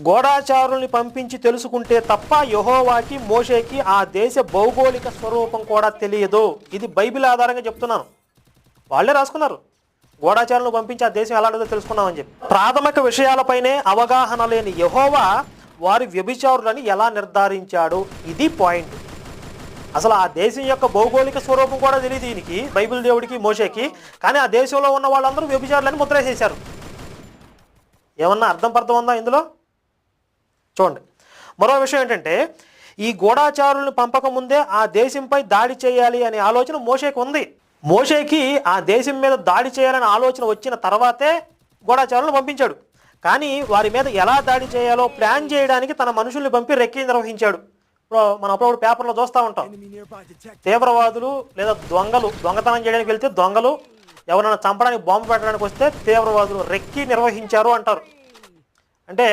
గూఢచారుల్ని పంపించి తెలుసుకుంటే తప్ప యెహోవాకి మోషేకి ఆ దేశ భౌగోళిక స్వరూపం కూడా తెలియదు. ఇది బైబిల్ ఆధారంగా చెప్తున్నాను. వాళ్ళే రాసుకున్నారు. గూఢచారులను పంపించి ఆ దేశం ఎలాంటిదో తెలుసుకున్నామని చెప్పి. ప్రాథమిక విషయాలపైనే అవగాహన లేని యెహోవా వారి వ్యభిచారులని ఎలా నిర్ధారించాడు? ఇది పాయింట్. అసలు ఆ దేశం యొక్క భౌగోళిక స్వరూపం కూడా తెలియదు దీనికి, బైబిల్ దేవుడికి మోషేకి. కానీ ఆ దేశంలో ఉన్న వాళ్ళందరూ వ్యభిచారులని ముద్రేసేశారు. ఏమన్నా అర్థం ఉందా ఇందులో? చూడండి. మరో విషయం ఏంటంటే, ఈ గూఢచారులను పంపక ముందే ఆ దేశంపై దాడి చేయాలి అనే ఆలోచన మోషేకి ఉంది. మోషేకి ఆ దేశం మీద దాడి చేయాలనే ఆలోచన వచ్చిన తర్వాతే గూఢచారులను పంపించాడు. కానీ వారి మీద ఎలా దాడి చేయాలో ప్లాన్ చేయడానికి తన మనుషుల్ని పంపి రెక్కీ నిర్వహించాడు. మనం అప్పుడప్పుడు పేపర్లో చూస్తూ ఉంటాం. తీవ్రవాదులు లేదా దొంగతనం చేయడానికి వెళ్తే దొంగలు, ఎవరైనా చంపడానికి బాంబు పెట్టడానికి వస్తే తీవ్రవాదులు రెక్కీ నిర్వహించారు అంటారు. అంటే